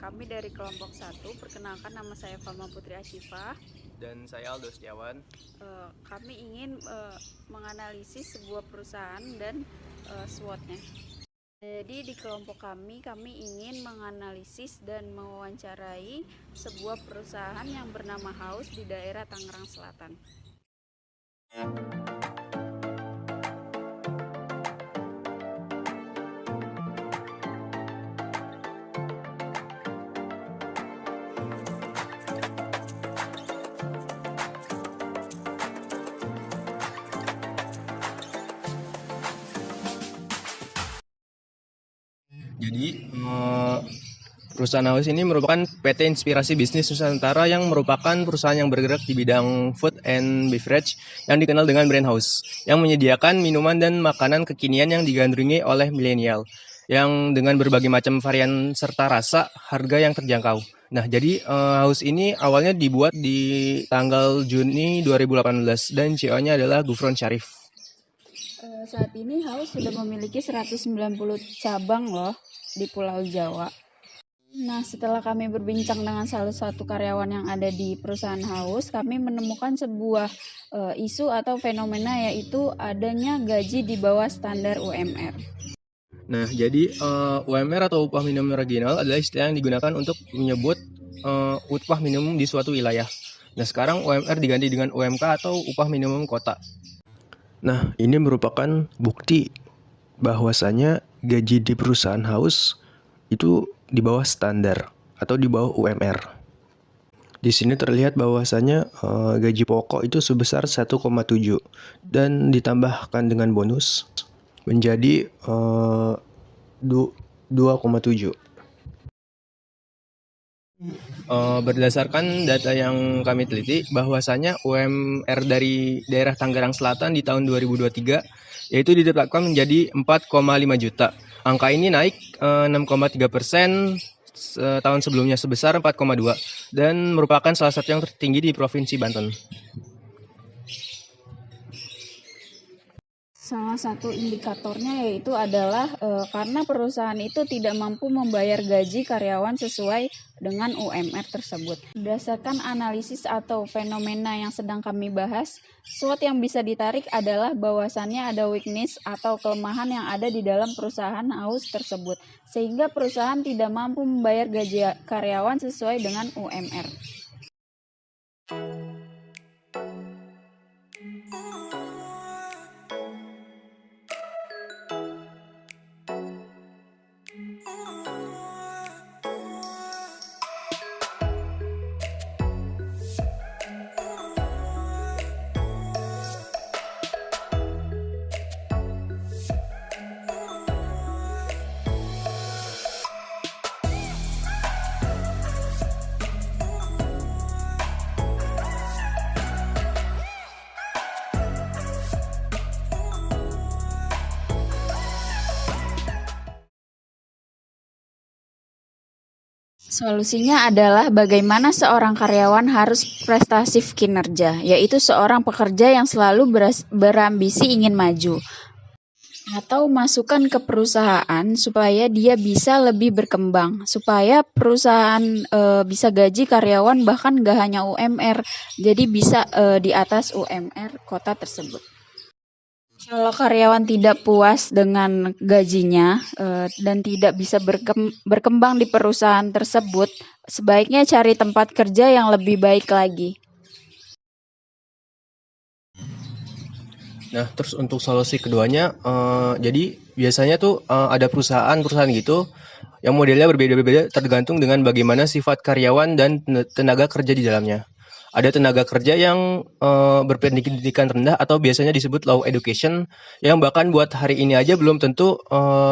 Kami dari kelompok 1, perkenalkan nama saya Fama Putri Asyifa. Dan saya Aldo Setiawan. Kami ingin menganalisis sebuah perusahaan dan SWOT-nya. Jadi di kelompok kami ingin menganalisis dan mewawancarai sebuah perusahaan yang bernama House di daerah Tangerang Selatan. Jadi perusahaan House ini merupakan PT Inspirasi Bisnis Nusantara yang merupakan perusahaan yang bergerak di bidang food and beverage yang dikenal dengan brand House, yang menyediakan minuman dan makanan kekinian yang digandrungi oleh milenial, yang dengan berbagai macam varian serta rasa, harga yang terjangkau. Nah, jadi House ini awalnya dibuat di tanggal Juni 2018 dan CEO-nya adalah Gufron Syarif. Saat ini House sudah memiliki 190 cabang loh di Pulau Jawa. Nah, setelah kami berbincang dengan salah satu karyawan yang ada di perusahaan House, kami menemukan sebuah isu atau fenomena, yaitu adanya gaji di bawah standar UMR. Nah, jadi UMR atau upah minimum regional adalah istilah yang digunakan untuk menyebut upah minimum di suatu wilayah. Nah, sekarang UMR diganti dengan UMK atau upah minimum kota. Nah, ini merupakan bukti bahwasanya gaji di perusahaan House itu di bawah standar atau di bawah UMR. Di sini terlihat bahwasanya gaji pokok itu sebesar 1,7 dan ditambahkan dengan bonus menjadi 2,7. Berdasarkan data yang kami teliti, bahwasanya UMR dari daerah Tangerang Selatan di tahun 2023 yaitu ditetapkan menjadi 4,5 juta. Angka ini naik 6,3% tahun sebelumnya sebesar 4,2 dan merupakan salah satu yang tertinggi di Provinsi Banten. Salah satu indikatornya yaitu adalah karena perusahaan itu tidak mampu membayar gaji karyawan sesuai dengan UMR tersebut. Berdasarkan analisis atau fenomena yang sedang kami bahas, SWOT yang bisa ditarik adalah bahwasannya ada weakness atau kelemahan yang ada di dalam perusahaan House tersebut, sehingga perusahaan tidak mampu membayar gaji karyawan sesuai dengan UMR. Solusinya adalah bagaimana seorang karyawan harus prestatif kinerja, yaitu seorang pekerja yang selalu berambisi ingin maju, atau masukan ke perusahaan supaya dia bisa lebih berkembang, supaya perusahaan bisa gaji karyawan bahkan gak hanya UMR, jadi bisa di atas UMR kota tersebut. Kalau karyawan tidak puas dengan gajinya dan tidak bisa berkembang di perusahaan tersebut, sebaiknya cari tempat kerja yang lebih baik lagi. Nah, terus untuk solusi keduanya, jadi biasanya tuh ada perusahaan gitu yang modelnya berbeda-beda tergantung dengan bagaimana sifat karyawan dan tenaga kerja di dalamnya. Ada tenaga kerja yang berpendidikan rendah atau biasanya disebut low education, yang bahkan buat hari ini aja belum tentu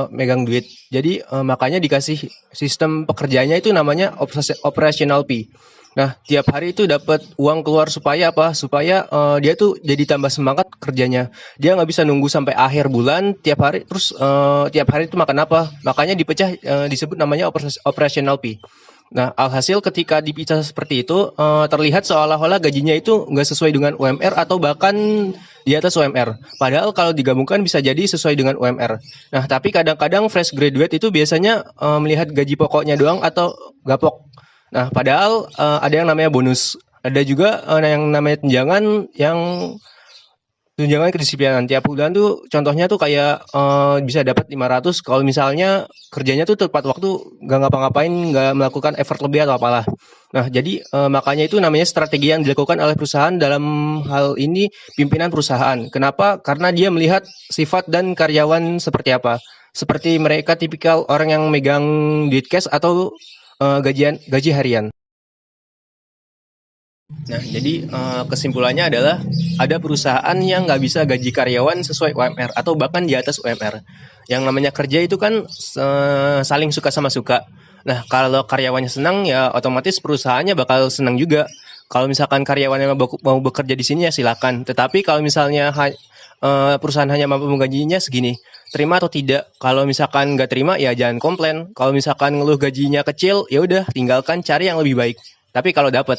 megang duit. Jadi makanya dikasih sistem pekerjaannya itu namanya operational fee. Nah, tiap hari itu dapat uang keluar supaya apa? Supaya dia tuh jadi tambah semangat kerjanya. Dia nggak bisa nunggu sampai akhir bulan tiap hari, terus tiap hari itu makan apa? Makanya dipecah, disebut namanya operational fee. Nah, alhasil ketika dipecah seperti itu, terlihat seolah-olah gajinya itu nggak sesuai dengan UMR atau bahkan di atas UMR. Padahal kalau digabungkan bisa jadi sesuai dengan UMR. Nah, tapi kadang-kadang fresh graduate itu biasanya melihat gaji pokoknya doang atau gapok. Nah, padahal ada yang namanya bonus. Ada juga yang namanya tunjangan kedisiplinan. Tiap bulan tuh contohnya tuh kayak bisa dapat 500 kalau misalnya kerjanya tuh tepat waktu, nggak ngapa-ngapain, nggak melakukan effort lebih atau apalah. Nah, jadi makanya itu namanya strategi yang dilakukan oleh perusahaan, dalam hal ini pimpinan perusahaan. Kenapa? Karena dia melihat sifat dan karyawan seperti apa. Seperti mereka tipikal orang yang megang duit cash atau gaji harian. Nah, jadi kesimpulannya adalah ada perusahaan yang nggak bisa gaji karyawan sesuai UMR atau bahkan di atas UMR. Yang namanya kerja itu kan saling suka sama suka. Nah, kalau karyawannya senang ya otomatis perusahaannya bakal senang juga. Kalau misalkan karyawannya mau bekerja di sini ya silakan. Tetapi kalau misalnya perusahaan hanya mampu menggajinya segini, terima atau tidak? Kalau misalkan nggak terima ya jangan komplain. Kalau misalkan ngeluh gajinya kecil, ya udah tinggalkan cari yang lebih baik. Tapi kalau dapat,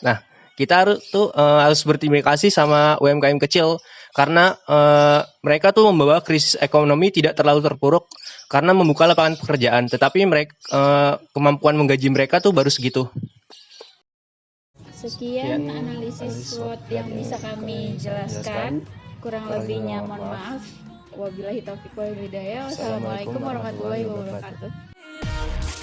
nah kita harus berterima kasih sama UMKM kecil karena mereka tuh membawa krisis ekonomi tidak terlalu terpuruk karena membuka lapangan pekerjaan. Tetapi mereka kemampuan menggaji mereka tuh baru segitu. Sekian analisis SWOT yang bisa kami jelaskan. Kurang lebihnya mohon maaf. Wabillahi taufiq wal hidayah. Wassalamualaikum warahmatullahi wabarakatuh.